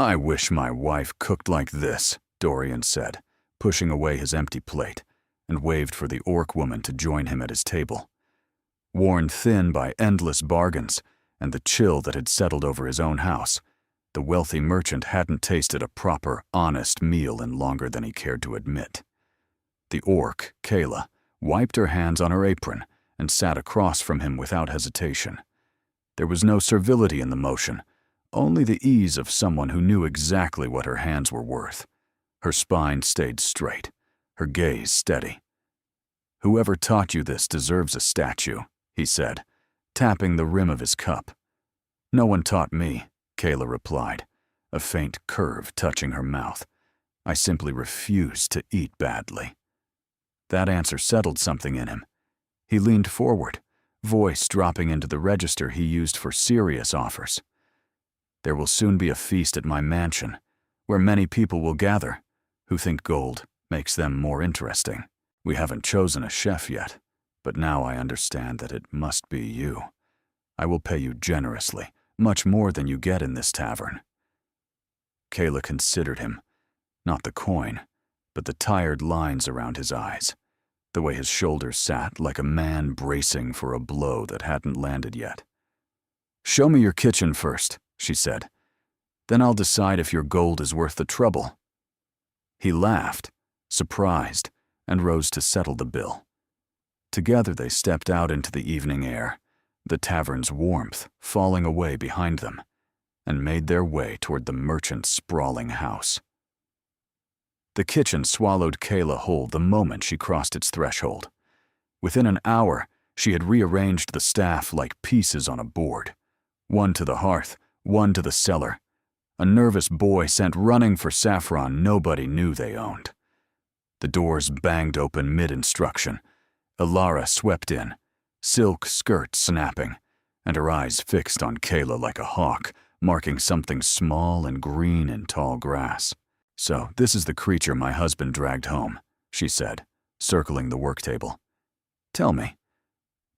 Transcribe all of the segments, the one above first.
"I wish my wife cooked like this," Dorian said, pushing away his empty plate, and waved for the orc woman to join him at his table. Worn thin by endless bargains and the chill that had settled over his own house, the wealthy merchant hadn't tasted a proper, honest meal in longer than he cared to admit. The orc, Kayla, wiped her hands on her apron and sat across from him without hesitation. There was no servility in the motion, only the ease of someone who knew exactly what her hands were worth. Her spine stayed straight, her gaze steady. "Whoever taught you this deserves a statue," he said, tapping the rim of his cup. "No one taught me," Kayla replied, a faint curve touching her mouth. "I simply refused to eat badly." That answer settled something in him. He leaned forward, voice dropping into the register he used for serious offers. "There will soon be a feast at my mansion, where many people will gather, who think gold makes them more interesting. We haven't chosen a chef yet, but now I understand that it must be you. I will pay you generously, much more than you get in this tavern." Kayla considered him, not the coin, but the tired lines around his eyes, the way his shoulders sat like a man bracing for a blow that hadn't landed yet. "Show me your kitchen first," she said. "Then I'll decide if your gold is worth the trouble." He laughed, surprised, and rose to settle the bill. Together they stepped out into the evening air, the tavern's warmth falling away behind them, and made their way toward the merchant's sprawling house. The kitchen swallowed Kayla whole the moment she crossed its threshold. Within an hour, she had rearranged the staff like pieces on a board, one to the hearth, one to the cellar, a nervous boy sent running for saffron nobody knew they owned. The doors banged open mid-instruction. Ilara swept in, silk skirt snapping, and her eyes fixed on Kayla like a hawk, marking something small and green in tall grass. "So this is the creature my husband dragged home," she said, circling the work table. "Tell me,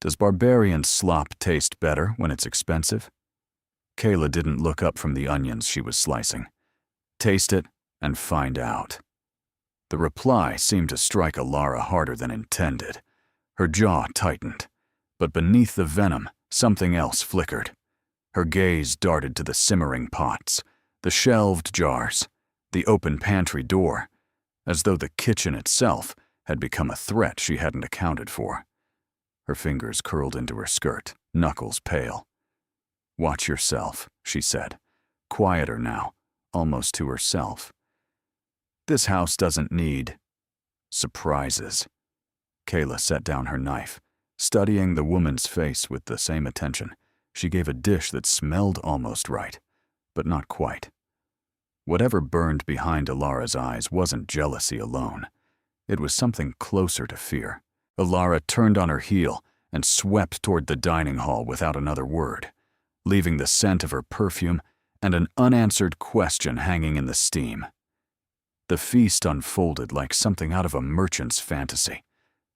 does barbarian slop taste better when it's expensive?" Kayla didn't look up from the onions she was slicing. "Taste it and find out." The reply seemed to strike Ilara harder than intended. Her jaw tightened, but beneath the venom, something else flickered. Her gaze darted to the simmering pots, the shelved jars, the open pantry door, as though the kitchen itself had become a threat she hadn't accounted for. Her fingers curled into her skirt, knuckles pale. "Watch yourself," she said, quieter now, almost to herself. "This house doesn't need surprises." Kayla set down her knife, studying the woman's face with the same attention. She gave a dish that smelled almost right, but not quite. Whatever burned behind Ilara's eyes wasn't jealousy alone. It was something closer to fear. Ilara turned on her heel and swept toward the dining hall without another word, leaving the scent of her perfume and an unanswered question hanging in the steam. The feast unfolded like something out of a merchant's fantasy.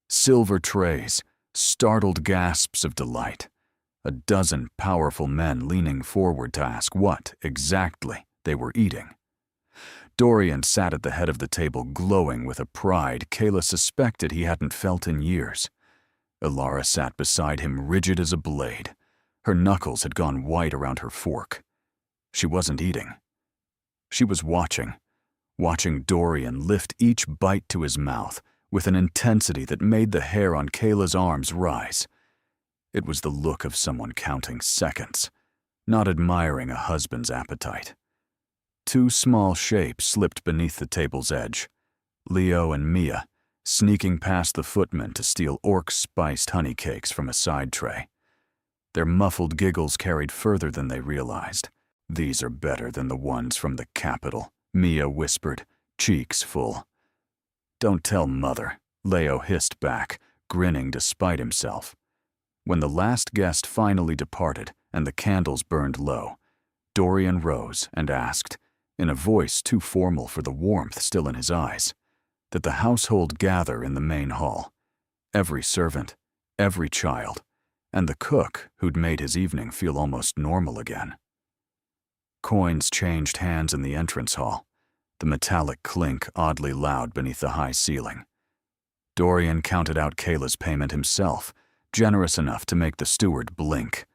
Silver trays, startled gasps of delight, a dozen powerful men leaning forward to ask what, exactly, they were eating. Dorian sat at the head of the table glowing with a pride Kayla suspected he hadn't felt in years. Ilara sat beside him rigid as a blade. Her knuckles had gone white around her fork. She wasn't eating. She was watching Dorian lift each bite to his mouth with an intensity that made the hair on Kayla's arms rise. It was the look of someone counting seconds, not admiring a husband's appetite. Two small shapes slipped beneath the table's edge, Leo and Mia, sneaking past the footmen to steal orc-spiced honey cakes from a side tray. Their muffled giggles carried further than they realized. "These are better than the ones from the capital," Mia whispered, cheeks full. "Don't tell Mother," Leo hissed back, grinning despite himself. When the last guest finally departed and the candles burned low, Dorian rose and asked, in a voice too formal for the warmth still in his eyes, that the household gather in the main hall. Every servant, every child, and the cook who'd made his evening feel almost normal again. Coins changed hands in the entrance hall, the metallic clink oddly loud beneath the high ceiling. Dorian counted out Kayla's payment himself, generous enough to make the steward blink.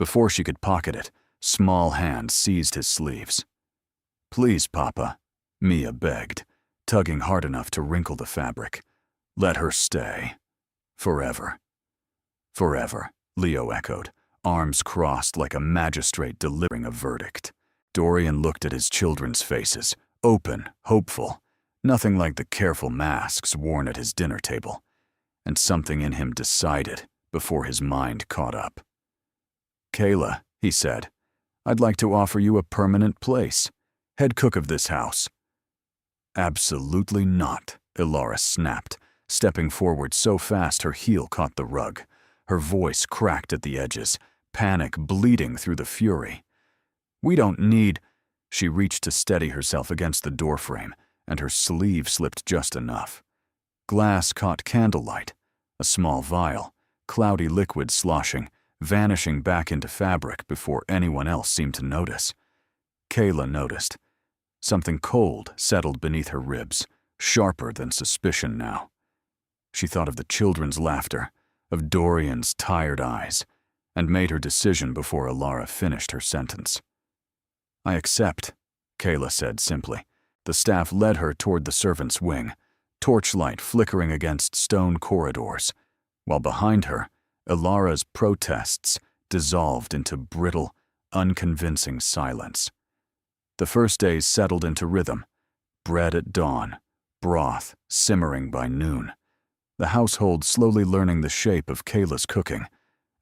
Before she could pocket it, small hands seized his sleeves. "Please, Papa," Mia begged, tugging hard enough to wrinkle the fabric. "Let her stay. Forever." "Forever," Leo echoed, arms crossed like a magistrate delivering a verdict. Dorian looked at his children's faces, open, hopeful, nothing like the careful masks worn at his dinner table, and something in him decided before his mind caught up. "Kayla," he said, "I'd like to offer you a permanent place, head cook of this house." "Absolutely not," Ilara snapped, stepping forward so fast her heel caught the rug. Her voice cracked at the edges, panic bleeding through the fury. "We don't need—" She reached to steady herself against the doorframe, and her sleeve slipped just enough. Glass caught candlelight, a small vial, cloudy liquid sloshing, vanishing back into fabric before anyone else seemed to notice. Kayla noticed. Something cold settled beneath her ribs, sharper than suspicion now. She thought of the children's laughter, of Dorian's tired eyes, and made her decision before Ilara finished her sentence. "I accept," Kayla said simply. The staff led her toward the servants' wing, torchlight flickering against stone corridors, while behind her, Ilara's protests dissolved into brittle, unconvincing silence. The first days settled into rhythm, bread at dawn, broth simmering by noon, the household slowly learning the shape of Kayla's cooking,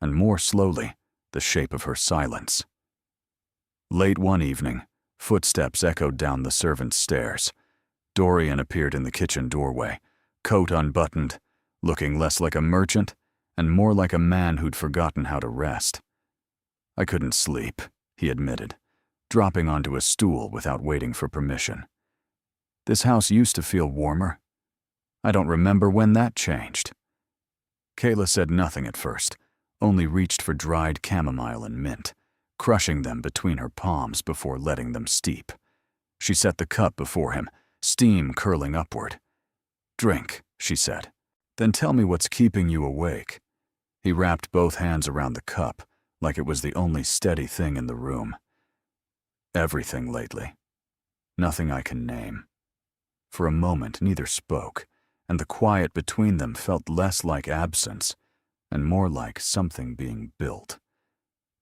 and more slowly, the shape of her silence. Late one evening, footsteps echoed down the servants' stairs. Dorian appeared in the kitchen doorway, coat unbuttoned, looking less like a merchant and more like a man who'd forgotten how to rest. "I couldn't sleep," he admitted, dropping onto a stool without waiting for permission. "This house used to feel warmer. I don't remember when that changed." Kayla said nothing at first, only reached for dried chamomile and mint, crushing them between her palms before letting them steep. She set the cup before him, steam curling upward. "Drink," she said. "Then tell me what's keeping you awake." He wrapped both hands around the cup, like it was the only steady thing in the room. "Everything lately. Nothing I can name." For a moment, neither spoke, and the quiet between them felt less like absence and more like something being built.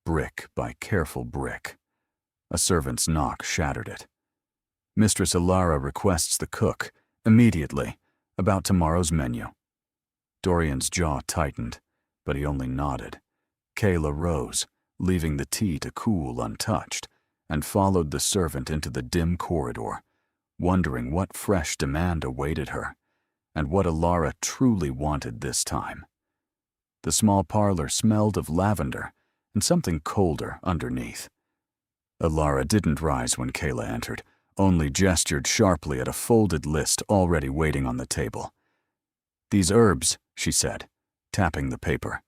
Brick by careful brick. A servant's knock shattered it. "Mistress Ilara requests the cook, immediately, about tomorrow's menu." Dorian's jaw tightened, but he only nodded. Kayla rose, leaving the tea to cool untouched, and followed the servant into the dim corridor, wondering what fresh demand awaited her, and what Ilara truly wanted this time. The small parlor smelled of lavender and something colder underneath. Ilara didn't rise when Kayla entered, only gestured sharply at a folded list already waiting on the table. "These herbs," she said, tapping the paper,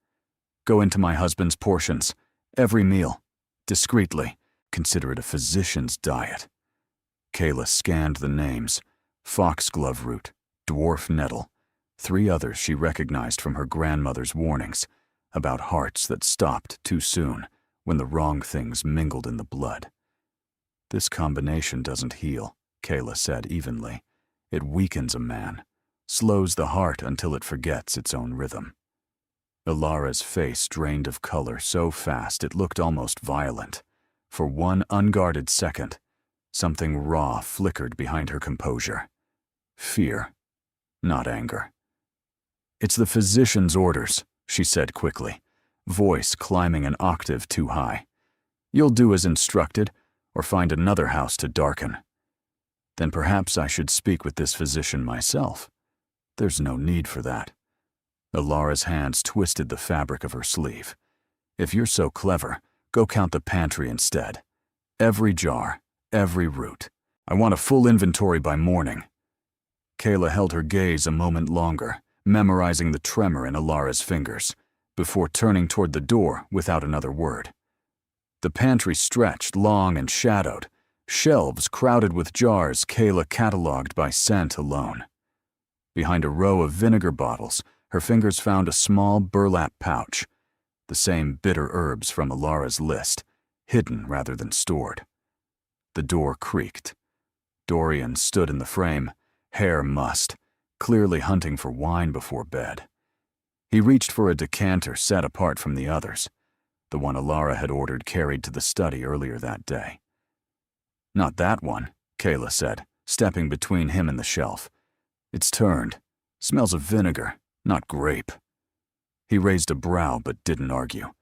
"go into my husband's portions, every meal, discreetly. Consider it a physician's diet." Kayla scanned the names: foxglove root, dwarf nettle, 3 others she recognized from her grandmother's warnings about hearts that stopped too soon when the wrong things mingled in the blood. "This combination doesn't heal," Kayla said evenly. "It weakens a man, slows the heart until it forgets its own rhythm." Ilara's face drained of color so fast it looked almost violent. For one unguarded second, something raw flickered behind her composure. Fear, not anger. "It's the physician's orders," she said quickly, voice climbing an octave too high. "You'll do as instructed, or find another house to darken." "Then perhaps I should speak with this physician myself." "There's no need for that." Ilara's hands twisted the fabric of her sleeve. "If you're so clever, go count the pantry instead. Every jar, every root. I want a full inventory by morning." Kayla held her gaze a moment longer, memorizing the tremor in Ilara's fingers, before turning toward the door without another word. The pantry stretched long and shadowed, shelves crowded with jars Kayla cataloged by scent alone. Behind a row of vinegar bottles, her fingers found a small burlap pouch, the same bitter herbs from Alara's list, hidden rather than stored. The door creaked. Dorian stood in the frame, hair mussed, clearly hunting for wine before bed. He reached for a decanter set apart from the others, the one Alara had ordered carried to the study earlier that day. "Not that one," Kayla said, stepping between him and the shelf. "It's turned. Smells of vinegar, not grape." He raised a brow but didn't argue,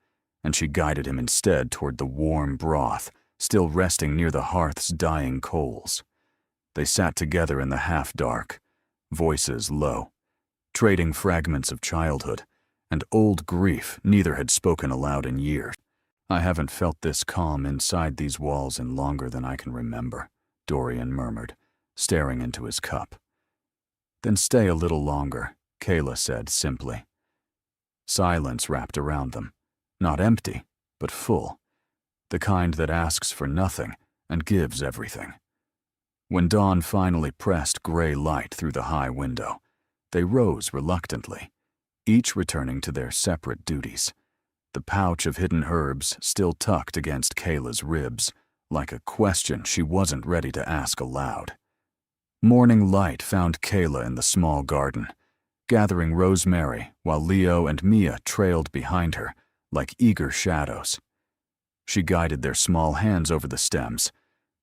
and she guided him instead toward the warm broth, still resting near the hearth's dying coals. They sat together in the half-dark, voices low, trading fragments of childhood and old grief neither had spoken aloud in years. "I haven't felt this calm inside these walls in longer than I can remember," Dorian murmured, staring into his cup. "Then stay a little longer," Kayla said simply. Silence wrapped around them, not empty, but full, the kind that asks for nothing and gives everything. When dawn finally pressed gray light through the high window, they rose reluctantly, each returning to their separate duties, the pouch of hidden herbs still tucked against Kayla's ribs, like a question she wasn't ready to ask aloud. Morning light found Kayla in the small garden, gathering rosemary while Leo and Mia trailed behind her like eager shadows. She guided their small hands over the stems,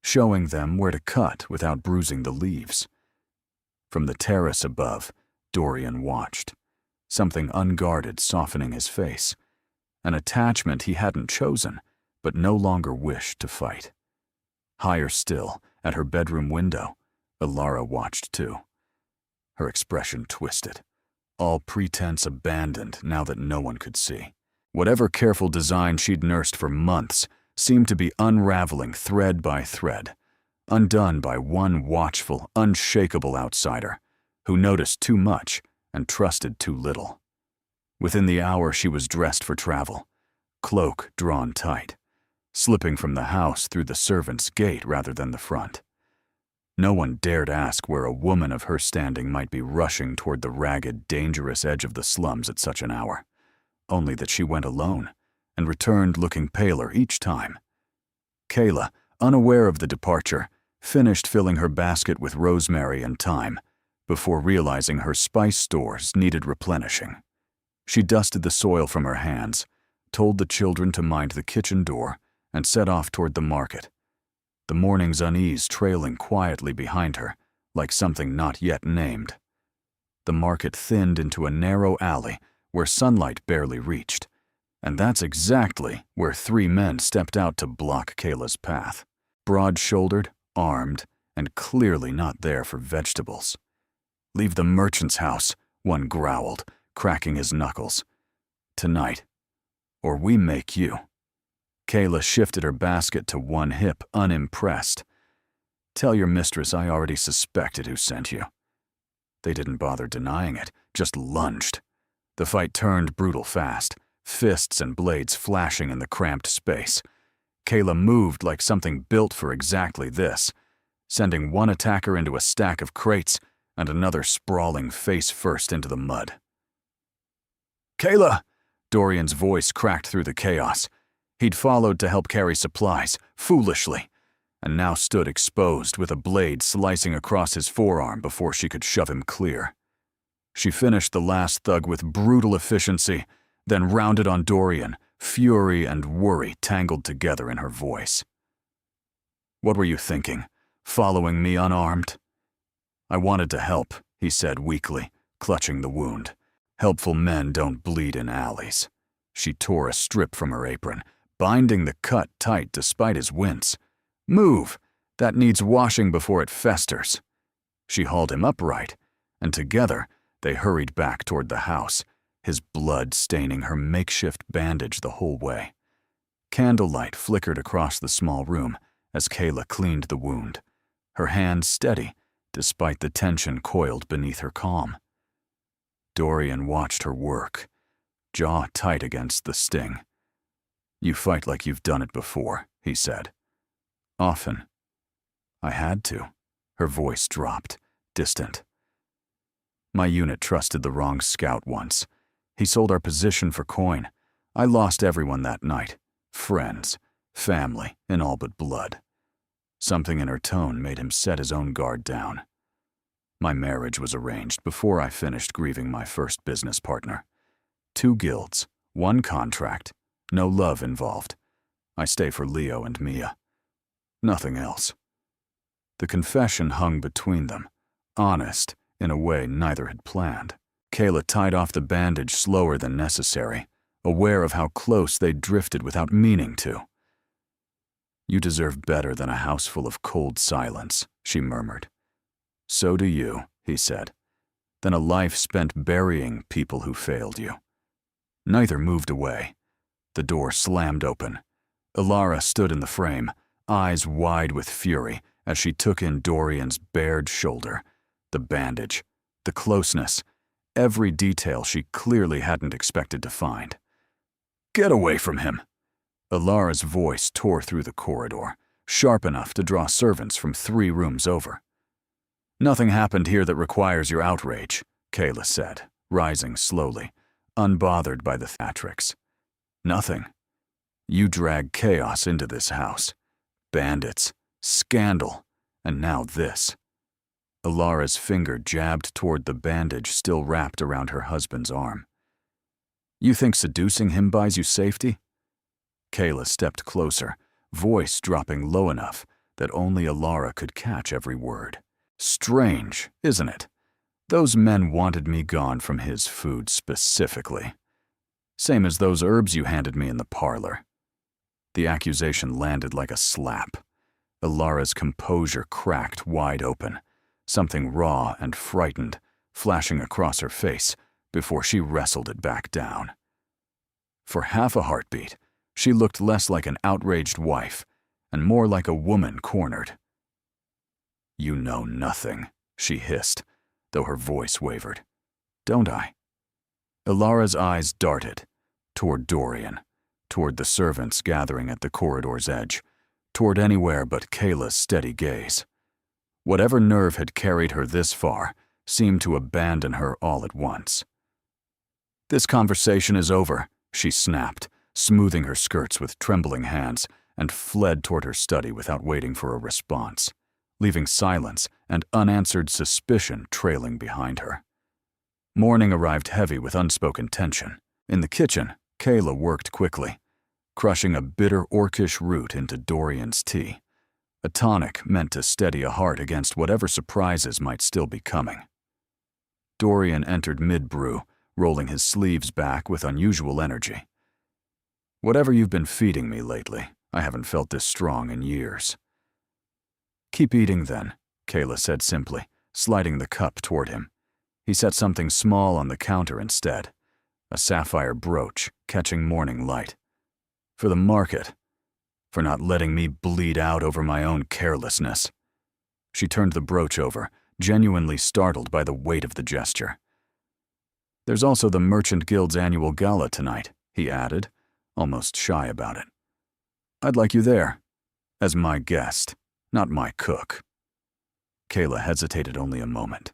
showing them where to cut without bruising the leaves. From the terrace above, Dorian watched, something unguarded softening his face, an attachment he hadn't chosen, but no longer wished to fight. Higher still, at her bedroom window, Alara watched too. Her expression twisted, all pretense abandoned now that no one could see. Whatever careful design she'd nursed for months seemed to be unraveling thread by thread, undone by one watchful, unshakable outsider who noticed too much and trusted too little. Within the hour she was dressed for travel, cloak drawn tight, slipping from the house through the servant's gate rather than the front. No one dared ask where a woman of her standing might be rushing toward the ragged, dangerous edge of the slums at such an hour, only that she went alone and returned looking paler each time. Kayla, unaware of the departure, finished filling her basket with rosemary and thyme before realizing her spice stores needed replenishing. She dusted the soil from her hands, told the children to mind the kitchen door, and set off toward the market, the morning's unease trailing quietly behind her like something not yet named. The market thinned into a narrow alley where sunlight barely reached, and that's exactly where three men stepped out to block Kayla's path, broad-shouldered, armed, and clearly not there for vegetables. "Leave the merchant's house," one growled, cracking his knuckles. "Tonight, or we make you." Kayla shifted her basket to one hip, unimpressed. "Tell your mistress I already suspected who sent you." They didn't bother denying it, just lunged. The fight turned brutal fast, fists and blades flashing in the cramped space. Kayla moved like something built for exactly this, sending one attacker into a stack of crates and another sprawling face first into the mud. "Kayla!" Dorian's voice cracked through the chaos. He'd followed to help carry supplies, foolishly, and now stood exposed with a blade slicing across his forearm before she could shove him clear. She finished the last thug with brutal efficiency, then rounded on Dorian, fury and worry tangled together in her voice. "What were you thinking, following me unarmed?" "I wanted to help," he said weakly, clutching the wound. "Helpful men don't bleed in alleys." She tore a strip from her apron, binding the cut tight despite his wince. "Move! That needs washing before it festers." She hauled him upright, and together they hurried back toward the house, his blood staining her makeshift bandage the whole way. Candlelight flickered across the small room as Kayla cleaned the wound, her hand steady despite the tension coiled beneath her calm. Dorian watched her work, jaw tight against the sting. You fight like you've done it before, he said. Often. I had to. Her voice dropped, distant. My unit trusted the wrong scout once. He sold our position for coin. I lost everyone that night. Friends, family, and all but blood. Something in her tone made him set his own guard down. My marriage was arranged before I finished grieving my first business partner. 2 guilds, 1 contract, no love involved. I stay for Leo and Mia. Nothing else. The confession hung between them, honest in a way neither had planned. Kayla tied off the bandage slower than necessary, aware of how close they'd drifted without meaning to. You deserve better than a house full of cold silence, she murmured. So do you, he said, than a life spent burying people who failed you. Neither moved away. The door slammed open. Ilara stood in the frame, eyes wide with fury as she took in Dorian's bared shoulder, the bandage, the closeness, every detail she clearly hadn't expected to find. Get away from him! Ilara's voice tore through the corridor, sharp enough to draw servants from 3 rooms over. Nothing happened here that requires your outrage, Kayla said, rising slowly, unbothered by the theatrics. Nothing. You drag chaos into this house. Bandits, scandal, and now this. Ilara's finger jabbed toward the bandage still wrapped around her husband's arm. You think seducing him buys you safety? Kayla stepped closer, voice dropping low enough that only Ilara could catch every word. Strange, isn't it? Those men wanted me gone from his food specifically. Same as those herbs you handed me in the parlor. The accusation landed like a slap. Ilara's composure cracked wide open, something raw and frightened flashing across her face before she wrestled it back down. For half a heartbeat, she looked less like an outraged wife and more like a woman cornered. You know nothing, she hissed, though her voice wavered. Don't I? Ilara's eyes darted toward Dorian, toward the servants gathering at the corridor's edge, toward anywhere but Kayla's steady gaze. Whatever nerve had carried her this far seemed to abandon her all at once. This conversation is over, she snapped, smoothing her skirts with trembling hands, and fled toward her study without waiting for a response, leaving silence and unanswered suspicion trailing behind her. Morning arrived heavy with unspoken tension. In the kitchen, Kayla worked quickly, crushing a bitter orcish root into Dorian's tea, a tonic meant to steady a heart against whatever surprises might still be coming. Dorian entered mid-brew, rolling his sleeves back with unusual energy. Whatever you've been feeding me lately, I haven't felt this strong in years. Keep eating then, Kayla said simply, sliding the cup toward him. He set something small on the counter instead, a sapphire brooch catching morning light. For the market, for not letting me bleed out over my own carelessness. She turned the brooch over, genuinely startled by the weight of the gesture. There's also the Merchant Guild's annual gala tonight, he added, almost shy about it. I'd like you there, as my guest, not my cook. Kayla hesitated only a moment.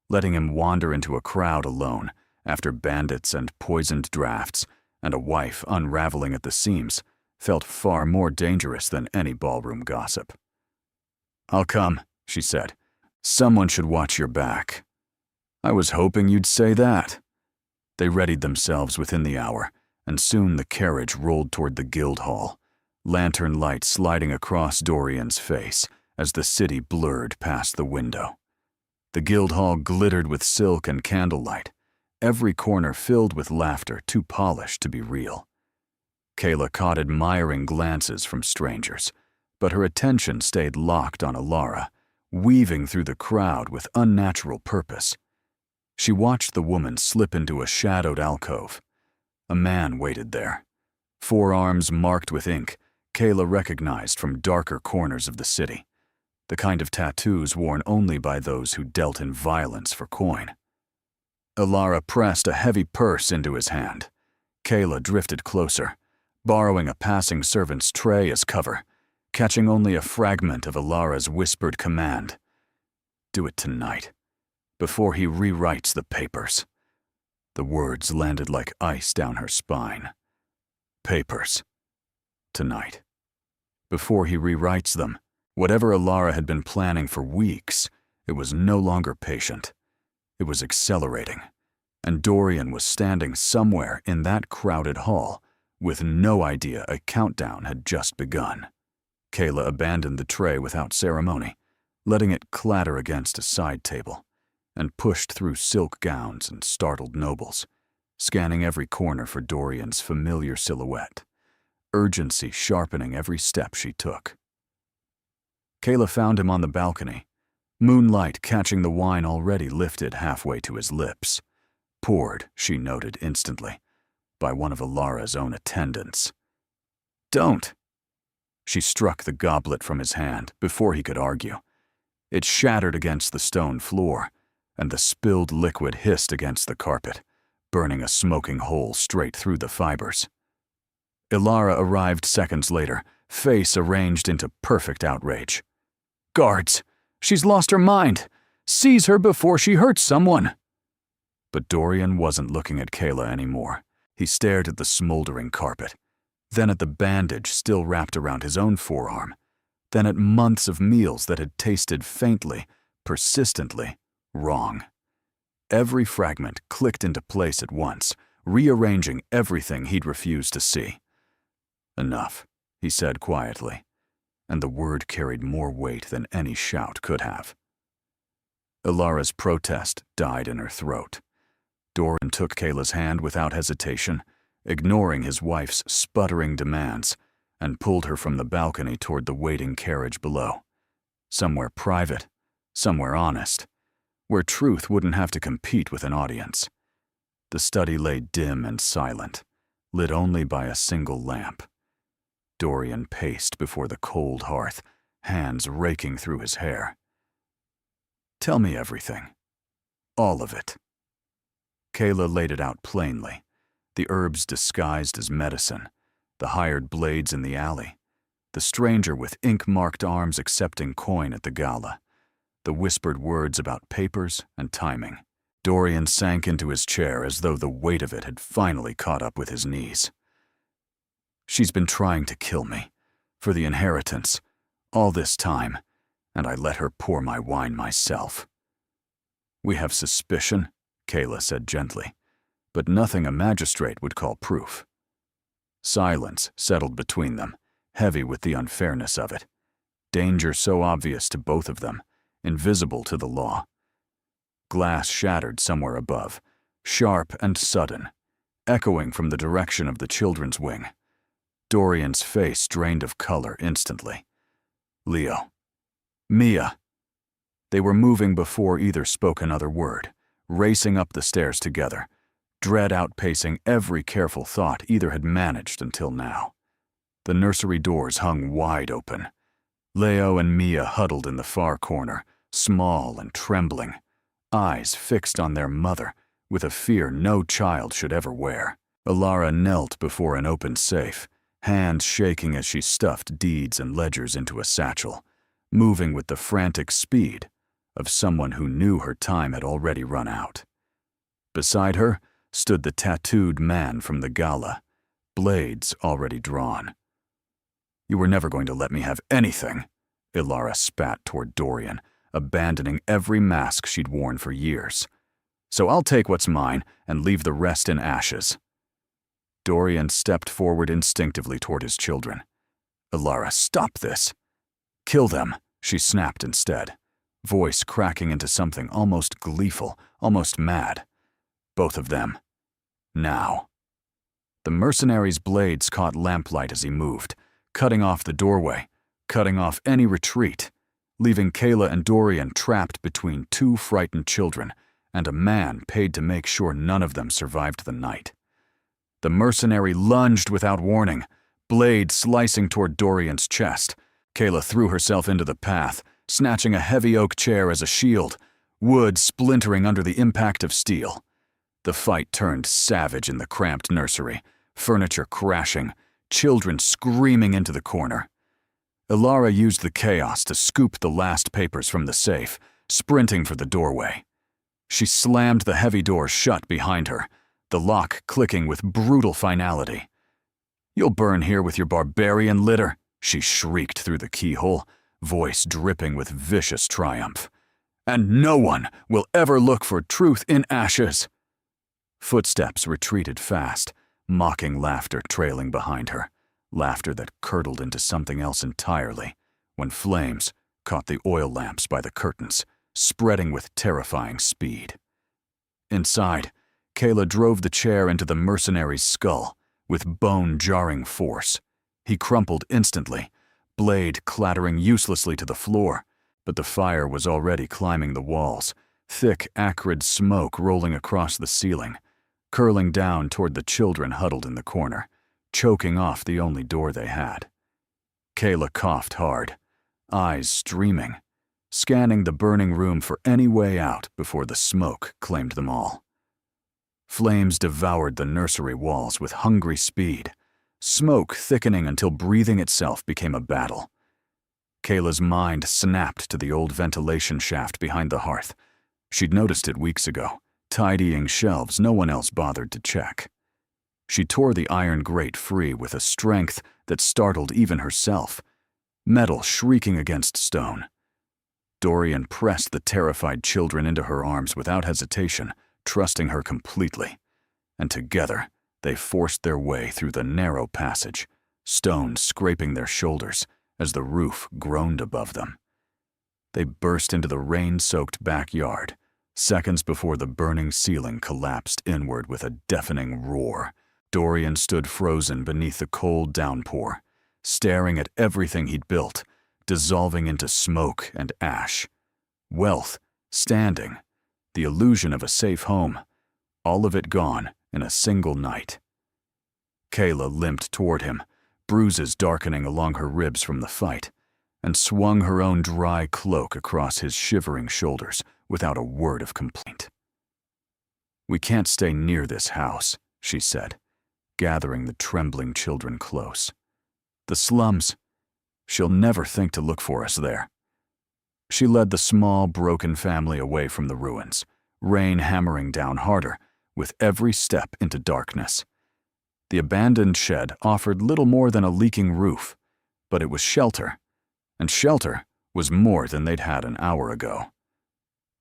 Letting him wander into a crowd alone, after bandits and poisoned drafts, and a wife unraveling at the seams, felt far more dangerous than any ballroom gossip. I'll come, she said. Someone should watch your back. I was hoping you'd say that. They readied themselves within the hour, and soon the carriage rolled toward the guild hall, lantern light sliding across Dorian's face as the city blurred past the window. The guild hall glittered with silk and candlelight, every corner filled with laughter too polished to be real. Kayla caught admiring glances from strangers, but her attention stayed locked on Ilara, weaving through the crowd with unnatural purpose. She watched the woman slip into a shadowed alcove. A man waited there. Forearms marked with ink, Kayla recognized from darker corners of the city, the kind of tattoos worn only by those who dealt in violence for coin. Ilara pressed a heavy purse into his hand. Kayla drifted closer, borrowing a passing servant's tray as cover, catching only a fragment of Ilara's whispered command. Do it tonight, before he rewrites the papers. The words landed like ice down her spine. Papers. Tonight. Before he rewrites them, whatever Ilara had been planning for weeks, it was no longer patient. It was accelerating, and Dorian was standing somewhere in that crowded hall with no idea a countdown had just begun. Kayla abandoned the tray without ceremony, letting it clatter against a side table, and pushed through silk gowns and startled nobles, scanning every corner for Dorian's familiar silhouette, urgency sharpening every step she took. Kayla found him on the balcony, moonlight catching the wine already lifted halfway to his lips, poured, she noted instantly, by one of Ilara's own attendants. Don't! She struck the goblet from his hand before he could argue. It shattered against the stone floor, and the spilled liquid hissed against the carpet, burning a smoking hole straight through the fibers. Ilara arrived seconds later, face arranged into perfect outrage. Guards! She's lost her mind! Seize her before she hurts someone! But Dorian wasn't looking at Kayla anymore. He stared at the smoldering carpet, then at the bandage still wrapped around his own forearm, then at months of meals that had tasted faintly, persistently, wrong. Every fragment clicked into place at once, rearranging everything he'd refused to see. Enough, he said quietly, and the word carried more weight than any shout could have. Ilara's protest died in her throat. Dorian took Kayla's hand without hesitation, ignoring his wife's sputtering demands, and pulled her from the balcony toward the waiting carriage below. Somewhere private, somewhere honest, where truth wouldn't have to compete with an audience. The study lay dim and silent, lit only by a single lamp. Dorian paced before the cold hearth, hands raking through his hair. Tell me everything. All of it. Kayla laid it out plainly, the herbs disguised as medicine, the hired blades in the alley, the stranger with ink-marked arms accepting coin at the gala, the whispered words about papers and timing. Dorian sank into his chair as though the weight of it had finally caught up with his knees. She's been trying to kill me, for the inheritance, all this time, and I let her pour my wine myself. We have suspicion, Kayla said gently, but nothing a magistrate would call proof. Silence settled between them, heavy with the unfairness of it. Danger so obvious to both of them, invisible to the law. Glass shattered somewhere above, sharp and sudden, echoing from the direction of the children's wing. Dorian's face drained of color instantly. Leo. Mia. They were moving before either spoke another word, racing up the stairs together, dread outpacing every careful thought either had managed until now. The nursery doors hung wide open. Leo and Mia huddled in the far corner, small and trembling, eyes fixed on their mother with a fear no child should ever wear. Ilara knelt before an open safe, hands shaking as she stuffed deeds and ledgers into a satchel, moving with the frantic speed of someone who knew her time had already run out. Beside her stood the tattooed man from the gala, blades already drawn. You were never going to let me have anything, Ilara spat toward Dorian, abandoning every mask she'd worn for years. So I'll take what's mine and leave the rest in ashes. Dorian stepped forward instinctively toward his children. Ilara, stop this. Kill them, she snapped instead, voice cracking into something almost gleeful, almost mad. Both of them. Now. The mercenary's blades caught lamplight as he moved, cutting off the doorway, cutting off any retreat, leaving Kayla and Dorian trapped between two frightened children and a man paid to make sure none of them survived the night. The mercenary lunged without warning, blade slicing toward Dorian's chest. Kayla threw herself into the path, snatching a heavy oak chair as a shield, wood splintering under the impact of steel. The fight turned savage in the cramped nursery, furniture crashing, children screaming into the corner. Ilara used the chaos to scoop the last papers from the safe, sprinting for the doorway. She slammed the heavy door shut behind her, the lock clicking with brutal finality. "You'll burn here with your barbarian litter," she shrieked through the keyhole, voice dripping with vicious triumph. "And no one will ever look for truth in ashes." Footsteps retreated fast, mocking laughter trailing behind her, laughter that curdled into something else entirely when flames caught the oil lamps by the curtains, spreading with terrifying speed. Inside, Kayla drove the chair into the mercenary's skull with bone-jarring force. He crumpled instantly, blade clattering uselessly to the floor, but the fire was already climbing the walls, thick, acrid smoke rolling across the ceiling, curling down toward the children huddled in the corner, choking off the only door they had. Kayla coughed hard, eyes streaming, scanning the burning room for any way out before the smoke claimed them all. Flames devoured the nursery walls with hungry speed, smoke thickening until breathing itself became a battle. Kayla's mind snapped to the old ventilation shaft behind the hearth. She'd noticed it weeks ago, tidying shelves no one else bothered to check. She tore the iron grate free with a strength that startled even herself, metal shrieking against stone. Dorian pressed the terrified children into her arms without hesitation, trusting her completely, and together they forced their way through the narrow passage, stones scraping their shoulders as the roof groaned above them. They burst into the rain-soaked backyard, seconds before the burning ceiling collapsed inward with a deafening roar. Dorian stood frozen beneath the cold downpour, staring at everything he'd built, dissolving into smoke and ash. Wealth, standing, the illusion of a safe home, all of it gone in a single night. Kayla limped toward him, bruises darkening along her ribs from the fight, and swung her own dry cloak across his shivering shoulders without a word of complaint. "We can't stay near this house," she said, gathering the trembling children close. "The slums. She'll never think to look for us there." She led the small, broken family away from the ruins, rain hammering down harder with every step into darkness. The abandoned shed offered little more than a leaking roof, but it was shelter, and shelter was more than they'd had an hour ago.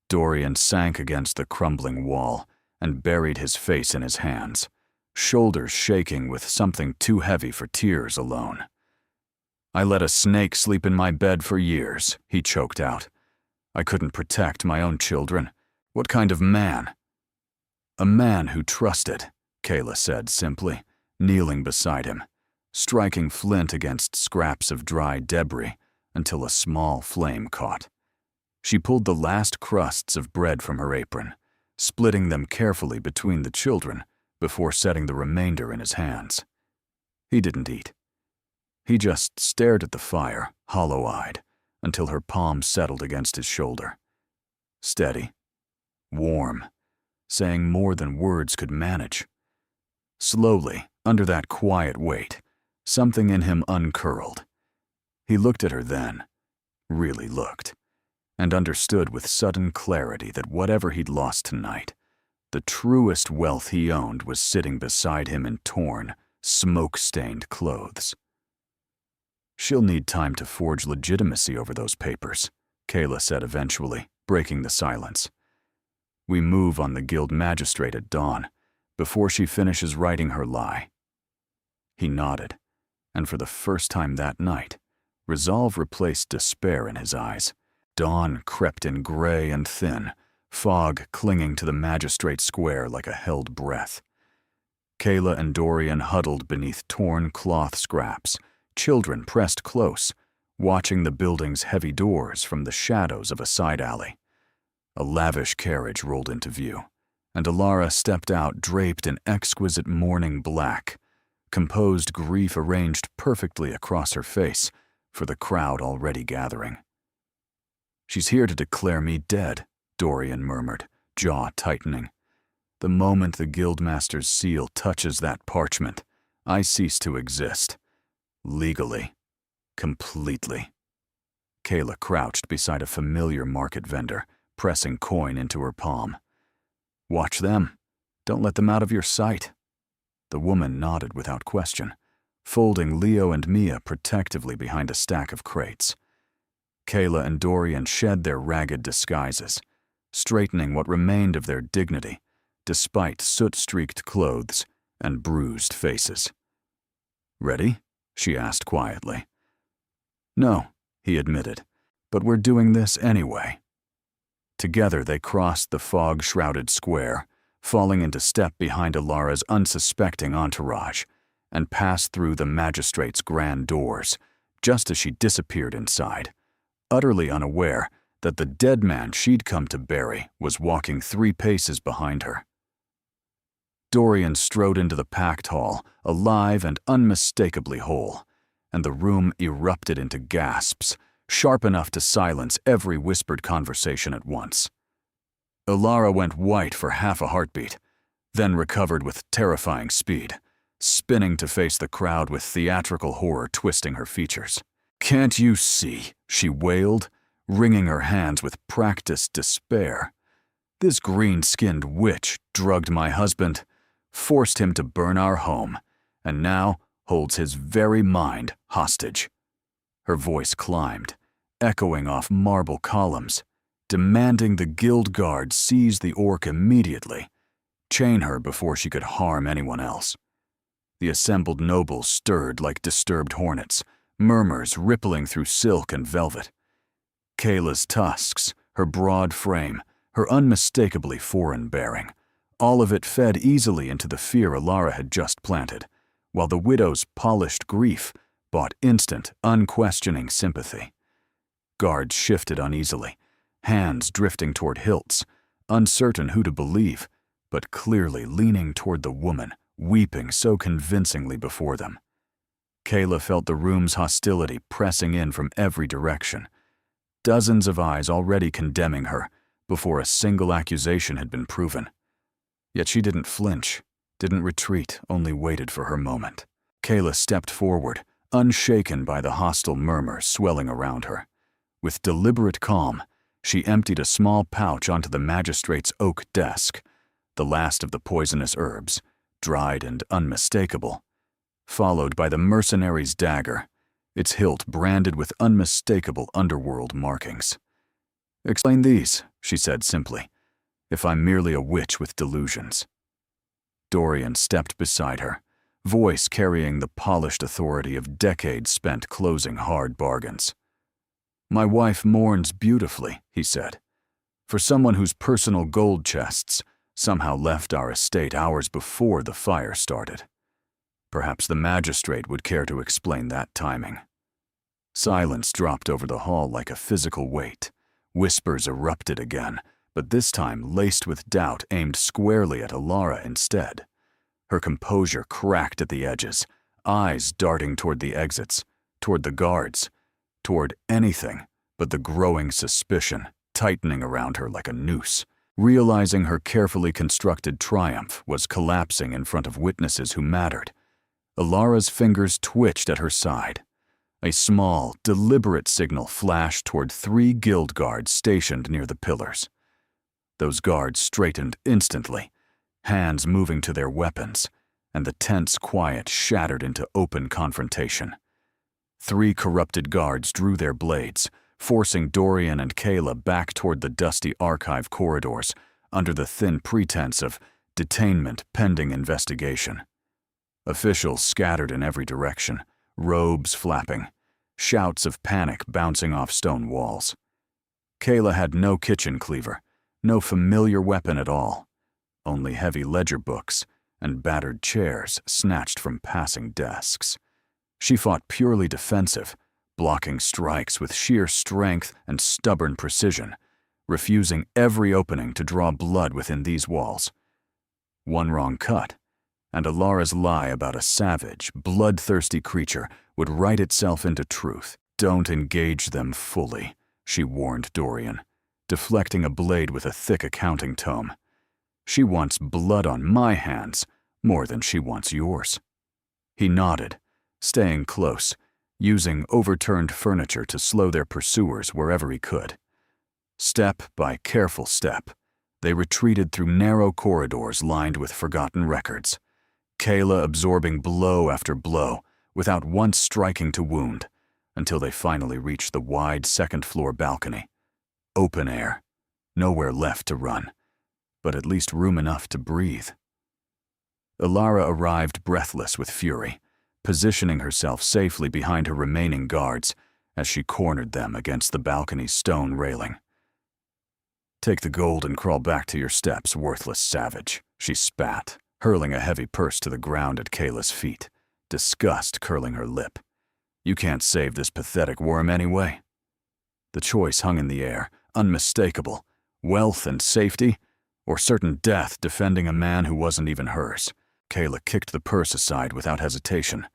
Dorian sank against the crumbling wall and buried his face in his hands, shoulders shaking with something too heavy for tears alone. "I let a snake sleep in my bed for years," he choked out. "I couldn't protect my own children. What kind of man?" "A man who trusted," Kayla said simply, kneeling beside him, striking flint against scraps of dry debris until a small flame caught. She pulled the last crusts of bread from her apron, splitting them carefully between the children before setting the remainder in his hands. He didn't eat. He just stared at the fire, hollow-eyed, until her palm settled against his shoulder. Steady, warm, saying more than words could manage. Slowly, under that quiet weight, something in him uncurled. He looked at her then, really looked, and understood with sudden clarity that whatever he'd lost tonight, the truest wealth he owned was sitting beside him in torn, smoke-stained clothes. "She'll need time to forge legitimacy over those papers," Kayla said eventually, breaking the silence. "We move on the guild magistrate at dawn, before she finishes writing her lie." He nodded, and for the first time that night, resolve replaced despair in his eyes. Dawn crept in gray and thin, fog clinging to the magistrate square like a held breath. Kayla and Dorian huddled beneath torn cloth scraps, children pressed close, watching the building's heavy doors from the shadows of a side alley. A lavish carriage rolled into view, and Ilara stepped out draped in exquisite mourning black, composed grief arranged perfectly across her face for the crowd already gathering. "She's here to declare me dead," Dorian murmured, jaw tightening. "The moment the guildmaster's seal touches that parchment, I cease to exist. Legally. Completely. Kayla crouched beside a familiar market vendor, pressing coin into her palm. Watch them. Don't let them out of your sight. The woman nodded without question, folding Leo and Mia protectively behind a stack of crates. Kayla and Dorian shed their ragged disguises, straightening what remained of their dignity, despite soot-streaked clothes and bruised faces. Ready? She asked quietly. No, he admitted, but we're doing this anyway. Together they crossed the fog-shrouded square, falling into step behind Alara's unsuspecting entourage, and passed through the magistrate's grand doors, just as she disappeared inside, utterly unaware that the dead man she'd come to bury was walking 3 paces behind her. Dorian strode into the packed hall, alive and unmistakably whole, and the room erupted into gasps, sharp enough to silence every whispered conversation at once. Alara went white for half a heartbeat, then recovered with terrifying speed, spinning to face the crowd with theatrical horror twisting her features. "Can't you see?" she wailed, wringing her hands with practiced despair. "This green-skinned witch drugged my husband, forced him to burn our home, and now holds his very mind hostage." Her voice climbed, echoing off marble columns, demanding the guild guard seize the orc immediately, chain her before she could harm anyone else. The assembled nobles stirred like disturbed hornets, murmurs rippling through silk and velvet. Kayla's tusks, her broad frame, her unmistakably foreign bearing, all of it fed easily into the fear Alara had just planted, while the widow's polished grief bought instant, unquestioning sympathy. Guards shifted uneasily, hands drifting toward hilts, uncertain who to believe, but clearly leaning toward the woman, weeping so convincingly before them. Kayla felt the room's hostility pressing in from every direction, dozens of eyes already condemning her before a single accusation had been proven. Yet she didn't flinch, didn't retreat, only waited for her moment. Kayla stepped forward, unshaken by the hostile murmur swelling around her. With deliberate calm, she emptied a small pouch onto the magistrate's oak desk, the last of the poisonous herbs, dried and unmistakable, followed by the mercenary's dagger, its hilt branded with unmistakable underworld markings. "Explain these," she said simply, "if I'm merely a witch with delusions." Dorian stepped beside her, voice carrying the polished authority of decades spent closing hard bargains. "My wife mourns beautifully," he said, "for someone whose personal gold chests somehow left our estate hours before the fire started. Perhaps the magistrate would care to explain that timing." Silence dropped over the hall like a physical weight. Whispers erupted again, but this time laced with doubt aimed squarely at Alara instead. Her composure cracked at the edges, eyes darting toward the exits, toward the guards, toward anything but the growing suspicion tightening around her like a noose. Realizing her carefully constructed triumph was collapsing in front of witnesses who mattered, Alara's fingers twitched at her side. A small, deliberate signal flashed toward 3 guild guards stationed near the pillars. Those guards straightened instantly, hands moving to their weapons, and the tense quiet shattered into open confrontation. 3 corrupted guards drew their blades, forcing Dorian and Kayla back toward the dusty archive corridors under the thin pretense of detainment pending investigation. Officials scattered in every direction, robes flapping, shouts of panic bouncing off stone walls. Kayla had no kitchen cleaver, no familiar weapon at all, only heavy ledger books and battered chairs snatched from passing desks. She fought purely defensive, blocking strikes with sheer strength and stubborn precision, refusing every opening to draw blood within these walls. One wrong cut, and Alara's lie about a savage, bloodthirsty creature would write itself into truth. "Don't engage them fully," she warned Dorian, deflecting a blade with a thick accounting tome. "She wants blood on my hands more than she wants yours." He nodded, staying close, using overturned furniture to slow their pursuers wherever he could. Step by careful step, they retreated through narrow corridors lined with forgotten records, Kayla absorbing blow after blow without once striking to wound, until they finally reached the wide second-floor balcony. Open air, nowhere left to run, but at least room enough to breathe. Alara arrived breathless with fury, positioning herself safely behind her remaining guards as she cornered them against the balcony's stone railing. "Take the gold and crawl back to your steps, worthless savage," she spat, hurling a heavy purse to the ground at Kayla's feet, disgust curling her lip. "You can't save this pathetic worm anyway." The choice hung in the air, unmistakable: wealth and safety, or certain death defending a man who wasn't even hers. Kayla kicked the purse aside without hesitation,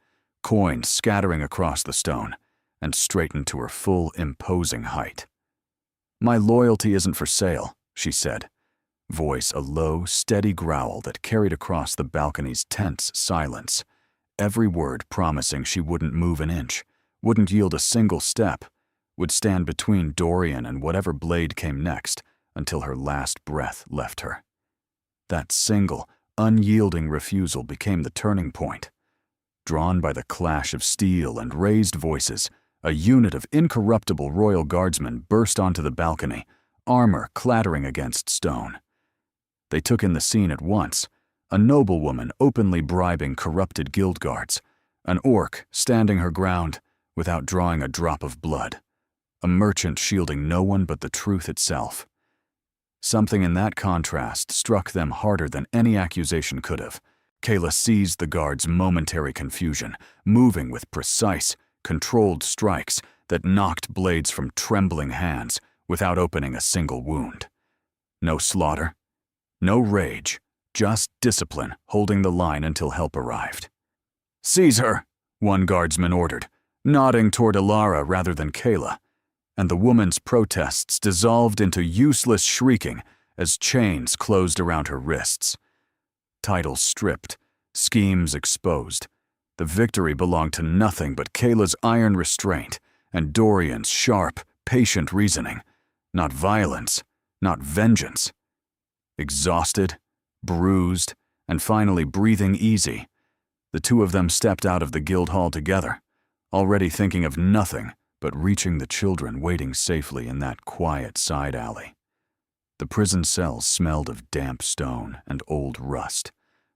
coins scattering across the stone, and straightened to her full, imposing height. "My loyalty isn't for sale," she said, voice a low, steady growl that carried across the balcony's tense silence, every word promising she wouldn't move an inch, wouldn't yield a single step, would stand between Dorian and whatever blade came next until her last breath left her. That single, unyielding refusal became the turning point. Drawn by the clash of steel and raised voices, a unit of incorruptible royal guardsmen burst onto the balcony, armor clattering against stone. They took in the scene at once: a noblewoman openly bribing corrupted guild guards, an orc standing her ground without drawing a drop of blood, a merchant shielding no one but the truth itself. Something in that contrast struck them harder than any accusation could have. Kayla seized the guard's momentary confusion, moving with precise, controlled strikes that knocked blades from trembling hands without opening a single wound. No slaughter, no rage, just discipline holding the line until help arrived. "Seize her," one guardsman ordered, nodding toward Alara rather than Kayla, and the woman's protests dissolved into useless shrieking as chains closed around her wrists. Titles stripped, schemes exposed. The victory belonged to nothing but Kayla's iron restraint and Dorian's sharp, patient reasoning. Not violence, not vengeance. Exhausted, bruised, and finally breathing easy, the two of them stepped out of the guild hall together, already thinking of nothing but reaching the children waiting safely in that quiet side alley. The prison cells smelled of damp stone and old rust,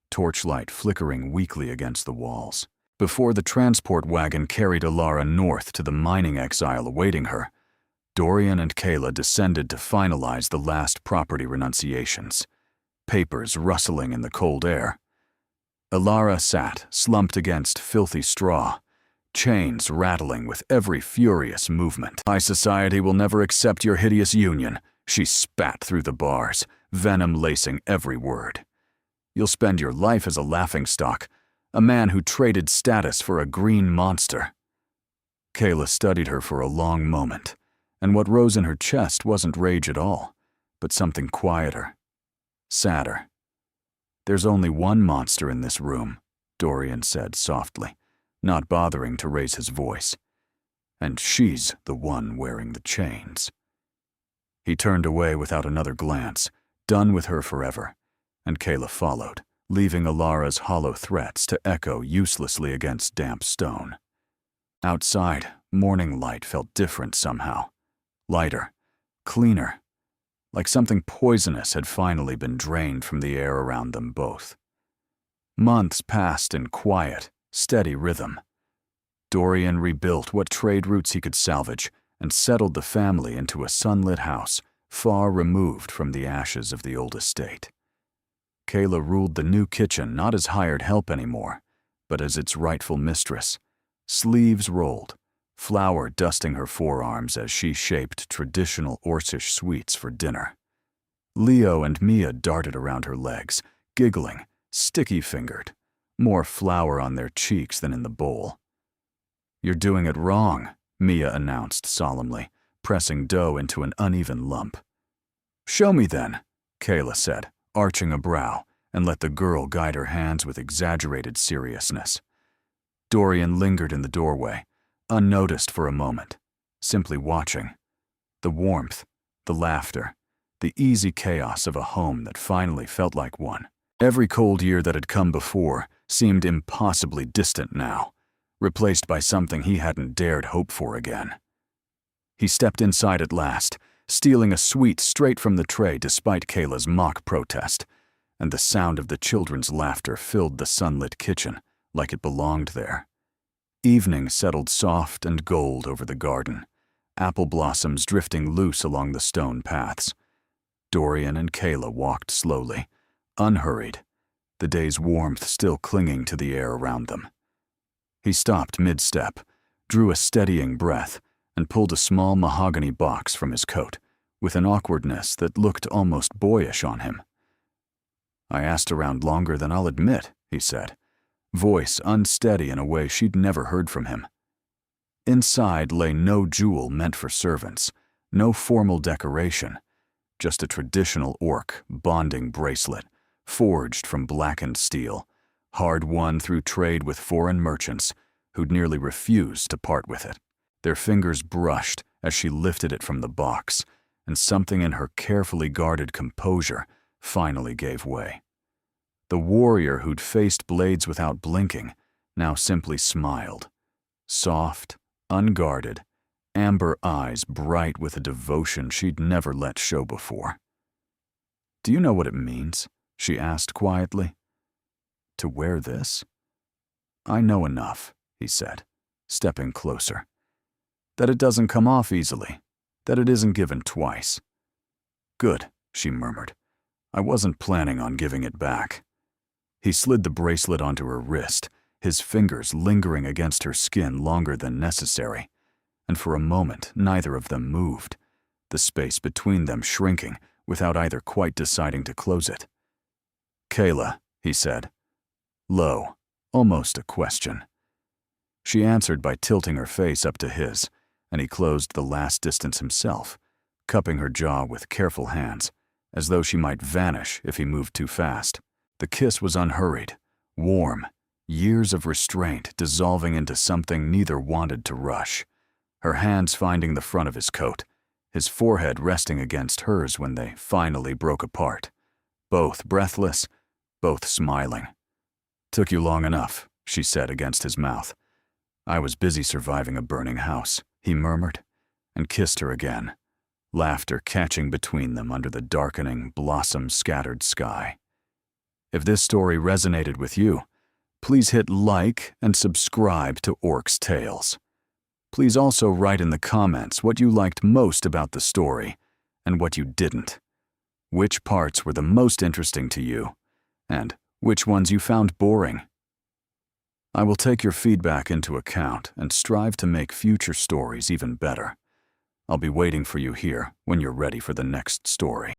torchlight flickering weakly against the walls. Before the transport wagon carried Alara north to the mining exile awaiting her, Dorian and Kayla descended to finalize the last property renunciations, papers rustling in the cold air. Alara sat, slumped against filthy straw, chains rattling with every furious movement. "High society will never accept your hideous union," she spat through the bars, venom lacing every word. "You'll spend your life as a laughingstock, a man who traded status for a green monster." Kayla studied her for a long moment, and what rose in her chest wasn't rage at all, but something quieter, sadder. "There's only one monster in this room," Dorian said softly, not bothering to raise his voice. "And she's the one wearing the chains." He turned away without another glance, done with her forever, and Kayla followed, leaving Alara's hollow threats to echo uselessly against damp stone. Outside, morning light felt different somehow. Lighter, cleaner, like something poisonous had finally been drained from the air around them both. Months passed in quiet, steady rhythm. Dorian rebuilt what trade routes he could salvage and settled the family into a sunlit house far removed from the ashes of the old estate. Kayla ruled the new kitchen not as hired help anymore, but as its rightful mistress, sleeves rolled, flour dusting her forearms as she shaped traditional Orcish sweets for dinner. Leo and Mia darted around her legs, giggling, sticky-fingered, more flour on their cheeks than in the bowl. "You're doing it wrong," Mia announced solemnly, pressing dough into an uneven lump. "Show me then," Kayla said, arching a brow, and let the girl guide her hands with exaggerated seriousness. Dorian lingered in the doorway, unnoticed for a moment, simply watching. The warmth, the laughter, the easy chaos of a home that finally felt like one. Every cold year that had come before seemed impossibly distant now, replaced by something he hadn't dared hope for again. He stepped inside at last, stealing a sweet straight from the tray despite Kayla's mock protest, and the sound of the children's laughter filled the sunlit kitchen like it belonged there. Evening settled soft and gold over the garden, apple blossoms drifting loose along the stone paths. Dorian and Kayla walked slowly, unhurried, the day's warmth still clinging to the air around them. He stopped mid-step, drew a steadying breath, and pulled a small mahogany box from his coat, with an awkwardness that looked almost boyish on him. "I asked around longer than I'll admit," he said, voice unsteady in a way she'd never heard from him. Inside lay no jewel meant for servants, no formal decoration, just a traditional orc bonding bracelet, forged from blackened steel, hard-won through trade with foreign merchants who'd nearly refused to part with it. Their fingers brushed as she lifted it from the box, and something in her carefully guarded composure finally gave way. The warrior who'd faced blades without blinking now simply smiled, soft, unguarded, amber eyes bright with a devotion she'd never let show before. "Do you know what it means?" she asked quietly. "To wear this?" "I know enough," he said, stepping closer. "That it doesn't come off easily, that it isn't given twice." "Good," she murmured. "I wasn't planning on giving it back." He slid the bracelet onto her wrist, his fingers lingering against her skin longer than necessary, and for a moment neither of them moved, the space between them shrinking without either quite deciding to close it. "Kayla," he said, low, almost a question. She answered by tilting her face up to his, and he closed the last distance himself, cupping her jaw with careful hands, as though she might vanish if he moved too fast. The kiss was unhurried, warm, years of restraint dissolving into something neither wanted to rush, her hands finding the front of his coat, his forehead resting against hers when they finally broke apart, both breathless, both smiling. "Took you long enough," she said against his mouth. "I was busy surviving a burning house," he murmured, and kissed her again, laughter catching between them under the darkening, blossom-scattered sky. If this story resonated with you, please hit like and subscribe to Orcs Tales. Please also write in the comments what you liked most about the story and what you didn't. Which parts were the most interesting to you, and which ones you found boring. I will take your feedback into account and strive to make future stories even better. I'll be waiting for you here when you're ready for the next story.